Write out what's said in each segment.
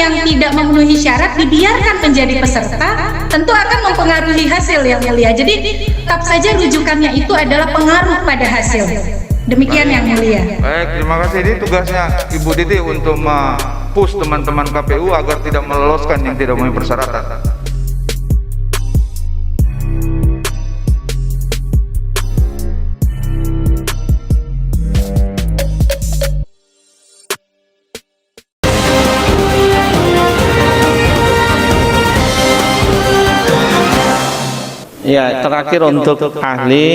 yang tidak memenuhi syarat dibiarkan menjadi peserta, tentu akan mempengaruhi hasil yang mulia. Jadi tetap saja rujukannya itu adalah pengaruh pada hasil. Demikian yang mulia. Baik, terima kasih. Ini tugasnya Ibu Titi untuk push teman-teman KPU agar tidak meloloskan yang tidak memenuhi persyaratan. Ya, terakhir untuk ahli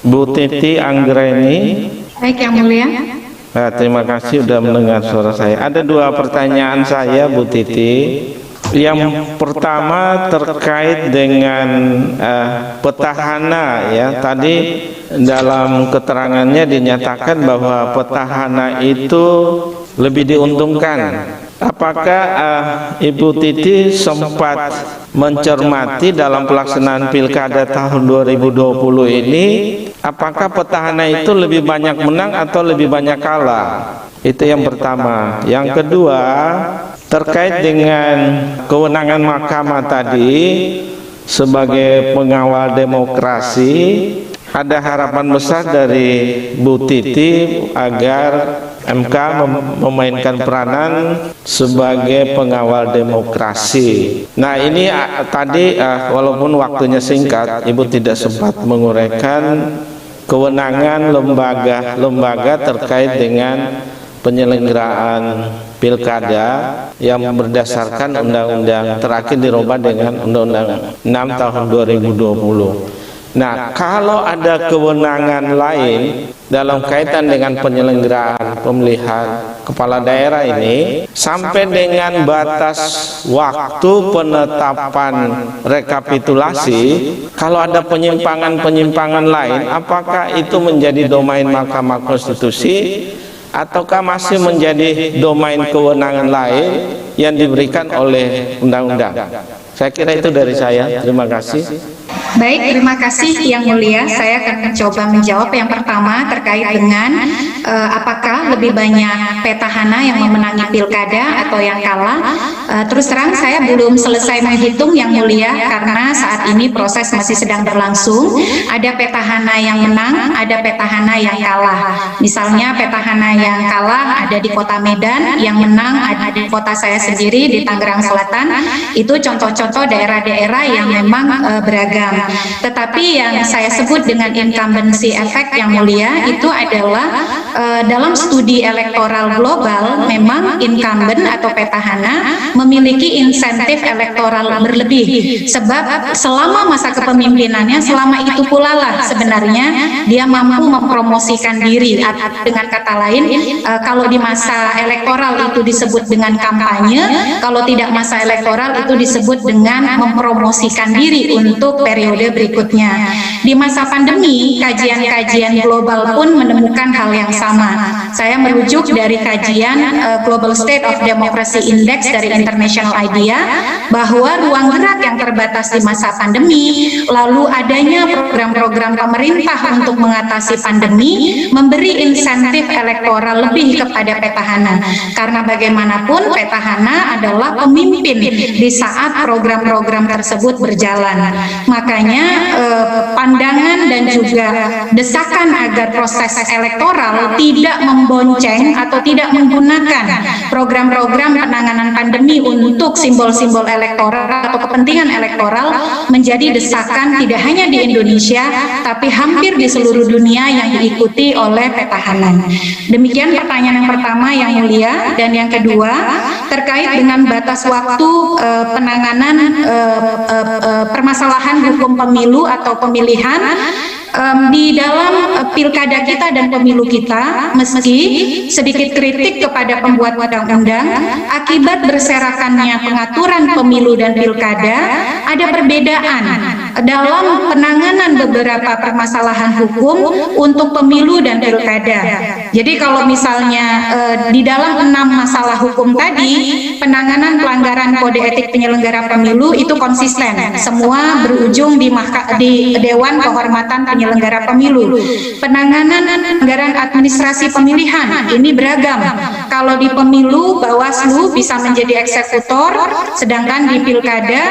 Bu Titi Anggreni. Baik yang mulia. Nah, terima kasih sudah mendengar suara saya. Ada dua pertanyaan saya, Bu Titi. Yang pertama terkait dengan petahana, ya. Tadi dalam keterangannya dinyatakan bahwa petahana itu lebih diuntungkan. Apakah Ibu Titi sempat mencermati dalam pelaksanaan pilkada tahun 2020 ini, apakah petahana itu lebih banyak menang atau lebih banyak kalah? Itu yang pertama. Yang kedua, terkait dengan kewenangan mahkamah tadi sebagai pengawal demokrasi, ada harapan besar dari Bu Titi agar MK memainkan peranan sebagai pengawal demokrasi. Nah, ini tadi walaupun waktunya singkat, Ibu tidak sempat menguraikan kewenangan lembaga-lembaga terkait dengan penyelenggaraan pilkada yang berdasarkan undang-undang terakhir dirubah dengan Undang-Undang 6 tahun 2020. Nah, kalau ada kewenangan lain dalam kaitan dengan penyelenggaraan pemilihan kepala daerah ini sampai dengan batas waktu penetapan rekapitulasi, kalau ada penyimpangan-penyimpangan lain, apakah itu menjadi domain Mahkamah Konstitusi ataukah masih menjadi domain kewenangan lain yang diberikan oleh undang-undang? Saya kira itu dari saya. Terima kasih. Baik, terima kasih yang mulia. Saya akan mencoba menjawab. Yang pertama terkait dengan apakah lebih banyak petahana yang memenangi pilkada atau yang kalah. Terus terang saya belum selesai menghitung yang mulia karena saat ini proses masih sedang berlangsung. Ada petahana yang menang, ada petahana yang kalah. Misalnya petahana yang kalah ada di Kota Medan, yang menang ada di kota saya sendiri di Tangerang Selatan. Itu contoh-contoh daerah-daerah yang memang beragam. Tetapi yang saya sebut dengan incumbency effect yang mulia itu adalah dalam studi elektoral global memang incumbent atau petahana memiliki insentif elektoral berlebih sebab selama masa kepemimpinannya selama itu pula lah sebenarnya dia mampu mempromosikan diri. Dengan kata lain, kalau di masa elektoral itu disebut dengan kampanye, kalau tidak masa elektoral itu disebut dengan mempromosikan diri untuk periode berikutnya. Di masa pandemi, kajian-kajian global pun menemukan hal yang sama. Saya merujuk dari kajian Global State of Democracy Index dari International IDEA bahwa ruang gerak yang terbatas di masa pandemi, lalu adanya program-program pemerintah untuk mengatasi pandemi, memberi insentif elektoral lebih kepada petahana. Karena bagaimanapun petahana adalah pemimpin di saat program-program tersebut berjalan. Makanya pandangan dan juga desakan agar proses elektoral tidak membonceng atau tidak menggunakan program-program penanganan pandemi untuk simbol-simbol elektoral atau kepentingan elektoral menjadi desakan tidak hanya di Indonesia tapi hampir di seluruh dunia yang diikuti oleh petahana. Demikian pertanyaan yang pertama yang mulia. Dan yang kedua terkait dengan batas waktu penanganan permasalahan hukum pemilu atau pemilihan di dalam pilkada kita dan pemilu kita, meski sedikit kritik kepada pembuat undang-undang, akibat berserakannya pengaturan pemilu dan pilkada, ada perbedaan dalam penanganan beberapa permasalahan hukum untuk pemilu dan pilkada. Jadi kalau misalnya di dalam 6 masalah hukum tadi, penanganan pelanggaran kode etik penyelenggara pemilu itu konsisten, semua berujung di Dewan Kehormatan penyelenggara pemilu. Penanganan pelanggaran administrasi pemilihan ini beragam. Kalau di pemilu, Bawaslu bisa menjadi eksekutor, sedangkan di pilkada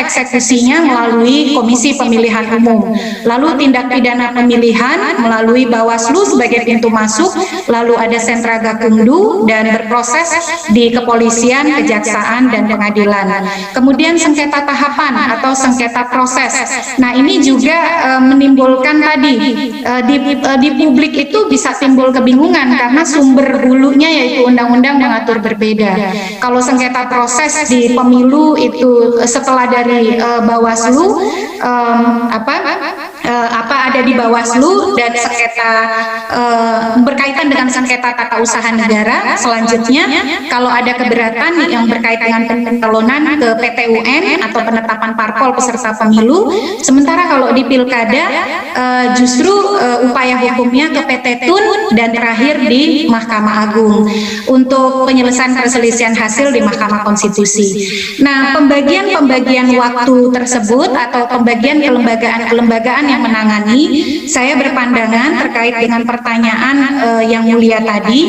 eksekusinya melalui Komisi Pemilihan Umum. Lalu tindak pidana pemilihan melalui Bawaslu sebagai pintu masuk, lalu ada sentra gakumdu dan berproses di kepolisian, kejaksaan dan pengadilan. Kemudian sengketa tahapan atau sengketa proses. Nah, ini juga menimbulkan tadi di publik itu bisa timbul kebingungan karena sumber hulunya yaitu undang-undang mengatur berbeda. Kalau sengketa proses di pemilu itu setelah dari Bawaslu ada di Bawaslu, dan sengketa berkaitan dengan sengketa tata usaha negara. Selanjutnya kalau ada keberatan yang berkaitan dengan pencalonan ke PT-UN atau penetapan parpol peserta pemilu. Sementara kalau di pilkada justru upaya hukumnya ke PT Tun dan terakhir di Mahkamah Agung untuk penyelesaian perselisihan hasil di Mahkamah Konstitusi. Nah, pembagian waktu tersebut atau pembagian kelembagaan yang menangani, saya berpandangan terkait dengan pertanyaan yang mulia tadi,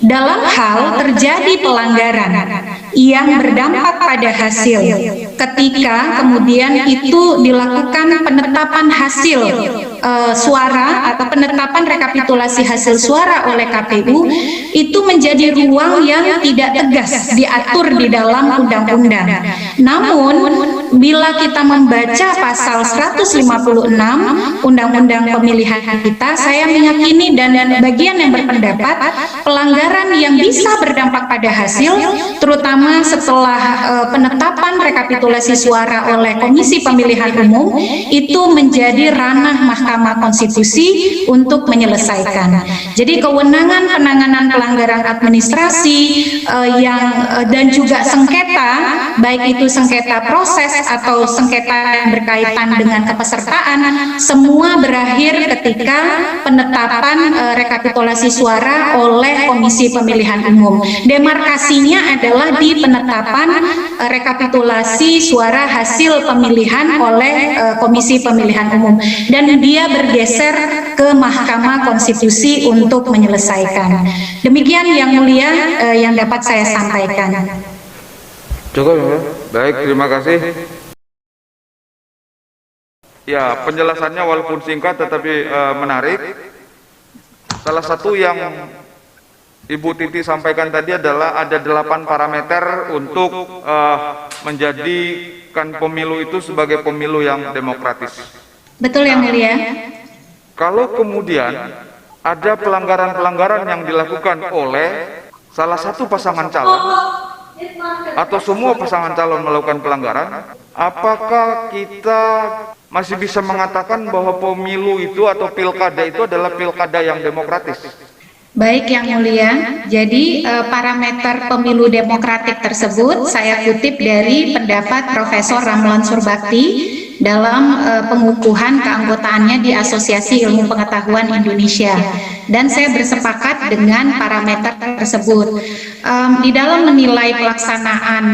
dalam hal terjadi pelanggaran yang berdampak pada hasil, ketika kemudian itu dilakukan penetapan hasil suara atau penetapan rekapitulasi hasil suara oleh KPU, itu menjadi ruang yang tidak tegas diatur di dalam undang-undang. Namun bila kita membaca pasal 156 Undang-Undang Pemilihan kita, saya meyakini dan bagian yang berpendapat pelanggaran yang bisa berdampak pada hasil, terutama setelah penetapan rekapitulasi suara oleh Komisi Pemilihan Umum, itu menjadi ranah Mahkamah Konstitusi untuk menyelesaikan. Jadi kewenangan penanganan pelanggaran administrasi dan juga sengketa, baik itu sengketa proses atau sengketa yang berkaitan dengan kepesertaan, semua berakhir ketika penetapan rekapitulasi suara oleh Komisi Pemilihan Umum. Demarkasinya adalah di penetapan rekapitulasi suara hasil pemilihan oleh Komisi Pemilihan Umum, dan dia bergeser ke Mahkamah Konstitusi untuk menyelesaikan. Demikian yang mulia yang dapat saya sampaikan. Cukup, ya. Baik, terima kasih. Ya, penjelasannya walaupun singkat tetapi menarik. Salah satu yang Ibu Titi sampaikan tadi adalah ada 8 parameter untuk menjadikan pemilu itu sebagai pemilu yang demokratis. Betul yang mulia. Kalau kemudian ada pelanggaran-pelanggaran yang dilakukan oleh salah satu pasangan calon atau semua pasangan calon melakukan pelanggaran, apakah kita masih bisa mengatakan bahwa pemilu itu atau pilkada itu adalah pilkada yang demokratis? Baik yang mulia, jadi parameter pemilu demokratik tersebut saya kutip dari pendapat Profesor Ramlan Surbakti dalam pengukuhan keanggotaannya di Asosiasi Ilmu Pengetahuan Indonesia, dan saya bersepakat dengan parameter tersebut. Di dalam menilai pelaksanaan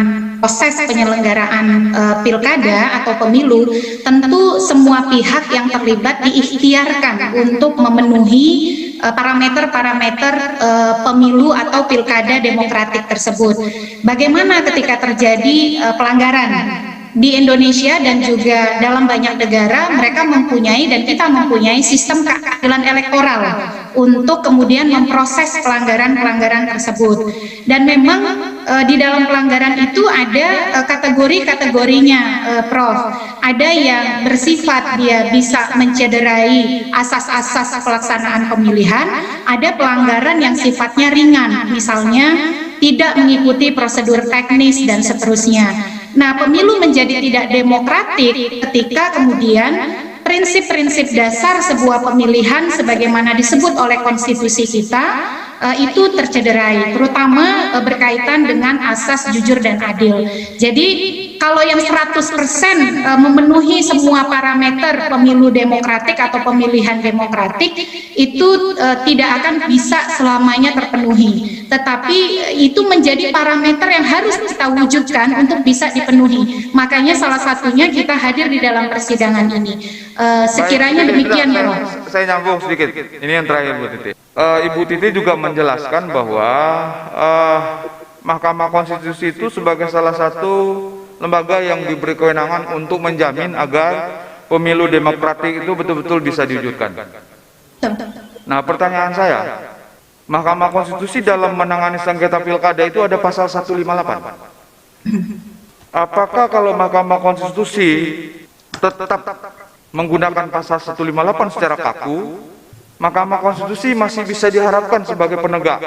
proses penyelenggaraan pilkada atau pemilu, tentu semua pihak yang terlibat diikhtiarkan untuk memenuhi parameter-parameter pemilu atau pilkada demokratik tersebut. Bagaimana ketika terjadi pelanggaran? Di Indonesia dan juga dalam banyak negara, mereka mempunyai dan kita mempunyai sistem keadilan elektoral untuk kemudian memproses pelanggaran-pelanggaran tersebut. Dan memang di dalam pelanggaran itu ada kategori-kategorinya, Prof. Ada yang bersifat dia bisa mencederai asas-asas pelaksanaan pemilihan, ada pelanggaran yang sifatnya ringan, misalnya tidak mengikuti prosedur teknis dan seterusnya. Nah, pemilu menjadi tidak demokratik ketika kemudian prinsip-prinsip dasar sebuah pemilihan sebagaimana disebut oleh konstitusi kita itu tercederai, terutama berkaitan dengan asas jujur dan adil. Jadi kalau yang 100% memenuhi semua parameter pemilu demokratik atau pemilihan demokratik itu tidak akan bisa selamanya terpenuhi. Tetapi itu menjadi parameter yang harus kita wujudkan untuk bisa dipenuhi. Makanya salah satunya kita hadir di dalam persidangan ini. Sekiranya demikian ya, Roh. Saya nyambung sedikit. Ini yang terakhir Bu Titi. Ibu Titi juga menjelaskan bahwa Mahkamah Konstitusi itu sebagai salah satu lembaga yang diberi kewenangan untuk menjamin agar pemilu demokratik itu betul-betul bisa diwujudkan. Nah, pertanyaan saya, Mahkamah Konstitusi dalam menangani sengketa pilkada itu ada pasal 158. Apakah kalau Mahkamah Konstitusi tetap menggunakan pasal 158 secara kaku, Mahkamah Konstitusi masih bisa diharapkan sebagai penegak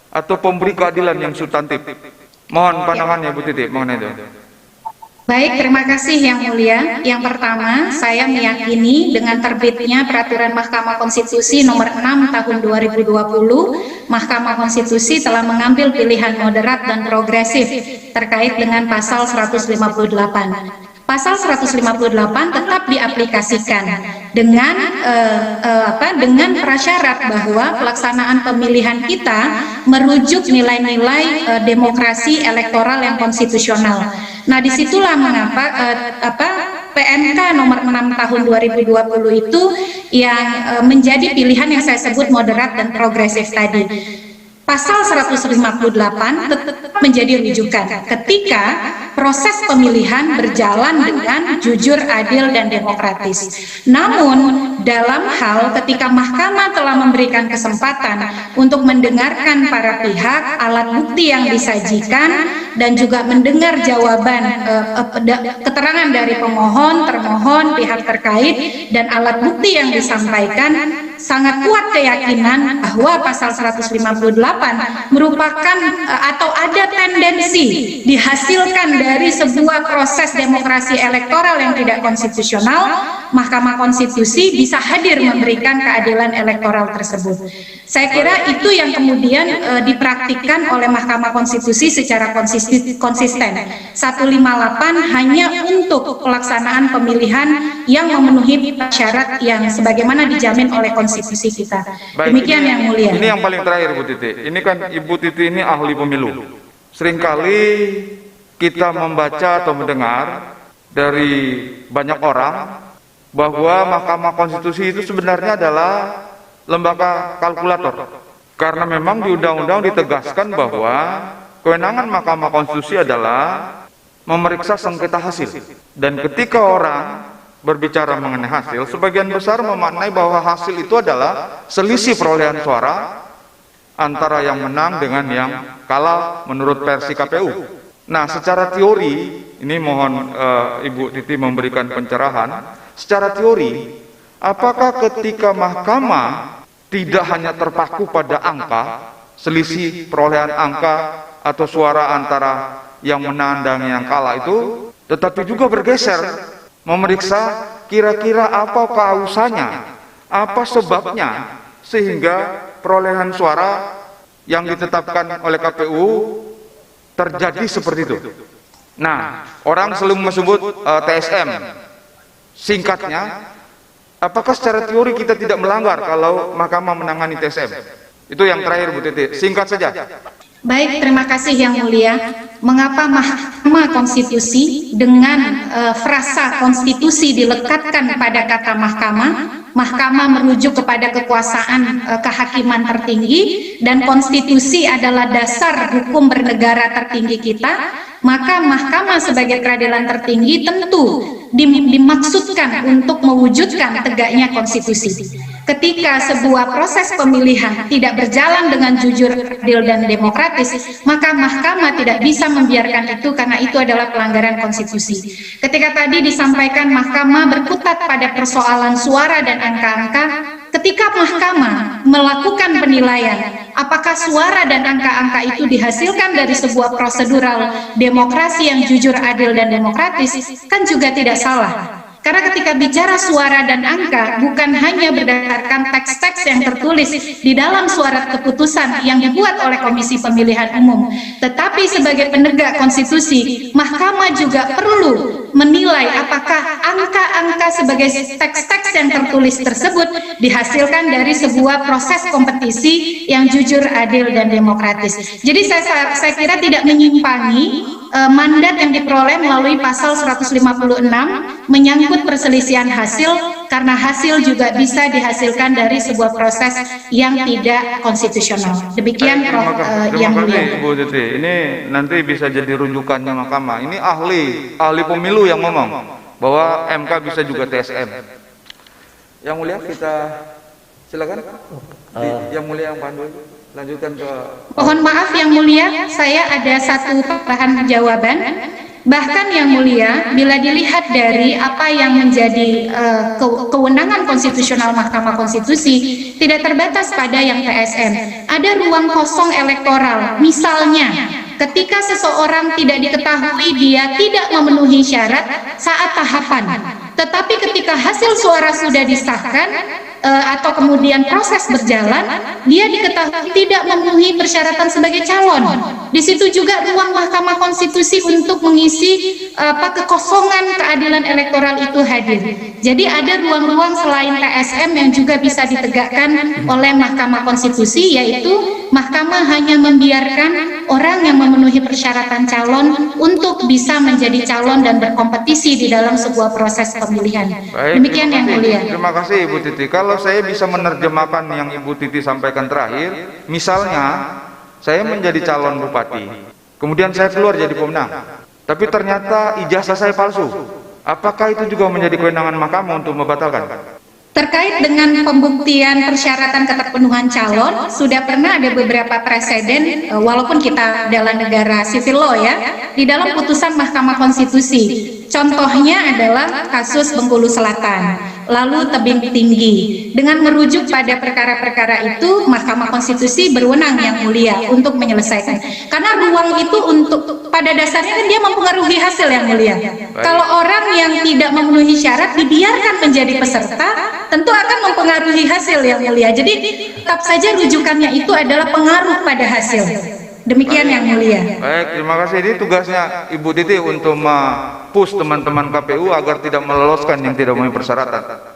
atau pemberi keadilan yang substantif? Mohon pandangannya Bu Titi mengenai itu. Baik, terima kasih Yang Mulia. Yang pertama, saya meyakini dengan terbitnya Peraturan Mahkamah Konstitusi Nomor 6 Tahun 2020, Mahkamah Konstitusi telah mengambil pilihan moderat dan progresif terkait dengan pasal 158. Pasal 158 tetap diaplikasikan dengan dengan prasyarat bahwa pelaksanaan pemilihan kita merujuk nilai-nilai demokrasi elektoral yang konstitusional. Nah, disitulah mengapa PMK nomor 6 tahun 2020 itu yang menjadi pilihan yang saya sebut moderat dan progresif tadi. Pasal 158 tetap menjadi rujukan ketika proses pemilihan berjalan dengan jujur, adil, dan demokratis. Namun, dalam hal ketika mahkamah telah memberikan kesempatan untuk mendengarkan para pihak, alat bukti yang disajikan, dan juga mendengar jawaban keterangan dari pemohon, termohon, pihak terkait, dan alat bukti yang disampaikan, sangat kuat keyakinan bahwa pasal 158 merupakan atau ada tendensi dihasilkan dari sebuah proses demokrasi elektoral yang tidak konstitusional. Mahkamah Konstitusi bisa hadir memberikan keadilan elektoral tersebut. Saya kira itu yang kemudian dipraktikkan oleh Mahkamah Konstitusi secara konsisten. 158 hanya untuk pelaksanaan pemilihan yang memenuhi syarat yang sebagaimana dijamin oleh konstitusi kita. Baik, demikian Yang Mulia. Ini yang paling terakhir Bu Titi. Ini kan Ibu Titi ini ahli pemilu. Seringkali kita membaca atau mendengar dari banyak orang bahwa Mahkamah Konstitusi itu sebenarnya adalah lembaga kalkulator. Karena memang di undang-undang ditegaskan bahwa kewenangan Mahkamah Konstitusi adalah memeriksa sengketa hasil. Dan ketika orang berbicara mengenai hasil, sebagian besar memaknai bahwa hasil itu adalah selisih perolehan suara antara yang menang dengan yang kalah menurut versi KPU. Nah, secara teori, ini mohon Ibu Titi memberikan pencerahan. Secara teori, apakah ketika mahkamah tidak hanya terpaku pada angka, selisih perolehan angka atau suara antara yang menang dan yang kalah itu, tetapi juga bergeser memeriksa kira-kira apa kausannya, apa sebabnya sehingga perolehan suara yang ditetapkan oleh KPU terjadi seperti itu. Nah, orang selalu menyebut TSM. Singkatnya, apakah secara teori kita tidak melanggar kalau mahkamah menangani TSM? Itu yang terakhir Bu Titi, singkat saja. Baik, terima kasih Yang Mulia. Mengapa Mahkamah Konstitusi dengan frasa konstitusi dilekatkan pada kata mahkamah? Mahkamah merujuk kepada kekuasaan kehakiman tertinggi dan konstitusi adalah dasar hukum bernegara tertinggi kita. Maka mahkamah sebagai peradilan tertinggi tentu dimaksudkan untuk mewujudkan tegaknya konstitusi. Ketika sebuah proses pemilihan tidak berjalan dengan jujur, adil, dan demokratis, maka mahkamah tidak bisa membiarkan itu karena itu adalah pelanggaran konstitusi. Ketika tadi disampaikan mahkamah berkutat pada persoalan suara dan angka-angka, ketika mahkamah melakukan penilaian apakah suara dan angka-angka itu dihasilkan dari sebuah prosedural demokrasi yang jujur, adil, dan demokratis, kan juga tidak salah. Karena ketika bicara suara dan angka, bukan hanya berdasarkan teks-teks yang tertulis di dalam surat keputusan yang dibuat oleh Komisi Pemilihan Umum, tetapi sebagai penegak konstitusi, Mahkamah juga perlu menilai apakah angka-angka sebagai teks-teks yang tertulis tersebut dihasilkan dari sebuah proses kompetisi yang jujur, adil, dan demokratis. Jadi saya kira tidak menyimpangi mandat yang diperoleh melalui pasal 156 menyangkut perselisihan hasil, karena hasil juga bisa dihasilkan dari sebuah proses yang tidak konstitusional. Demikian terima kasih Bu Titi. Ini nanti bisa jadi rujukannya Mahkamah. Ini ahli pemilu yang ngomong bahwa MK bisa juga TSM. Yang mulia, kita silakan. Yang mulia, yang pandu, lanjutkan ke. Mohon maaf yang mulia, saya ada satu tambahan jawaban. Bahkan yang mulia, bila dilihat dari apa yang menjadi kewenangan konstitusional Mahkamah Konstitusi, tidak terbatas pada yang TSM. Ada ruang kosong elektoral. Misalnya, ketika seseorang tidak diketahui dia tidak memenuhi syarat saat tahapan, tetapi ketika hasil suara sudah disahkan atau kemudian proses berjalan, dia diketahui tidak memenuhi persyaratan sebagai calon. Di situ juga ruang Mahkamah Konstitusi untuk mengisi kekosongan keadilan elektoral itu hadir. Jadi ada ruang-ruang selain TSM yang juga bisa ditegakkan oleh Mahkamah Konstitusi, yaitu Mahkamah hanya membiarkan orang yang memenuhi persyaratan calon untuk bisa menjadi calon dan berkompetisi di dalam sebuah proses pemilihan. Baik, Demikian yang mulia. Terima kasih Ibu Titi. Kalau saya bisa menerjemahkan yang Ibu Titi sampaikan terakhir, misalnya saya menjadi calon bupati, kemudian saya keluar jadi pemenang, tapi ternyata ijazah saya palsu. Apakah itu juga menjadi kewenangan Mahkamah untuk membatalkan? Terkait dengan pembuktian persyaratan keterpenuhan calon, sudah pernah ada beberapa preseden, walaupun kita adalah negara civil law ya, di dalam putusan Mahkamah Konstitusi. Contohnya adalah kasus Bengkulu Selatan, lalu Tebing Tinggi. Dengan merujuk pada perkara-perkara itu, Mahkamah Konstitusi berwenang yang mulia untuk menyelesaikan. Karena ruang itu untuk, pada dasarnya kan dia mempengaruhi hasil yang mulia. Kalau orang yang tidak memenuhi syarat dibiarkan menjadi peserta, tentu akan mempengaruhi hasil yang mulia. Jadi tetap saja rujukannya itu adalah pengaruh pada hasil. Demikian yang mulia. Baik, terima kasih. Ini tugasnya Ibu Titi untuk push teman-teman KPU agar tidak meloloskan yang tidak memenuhi persyaratan.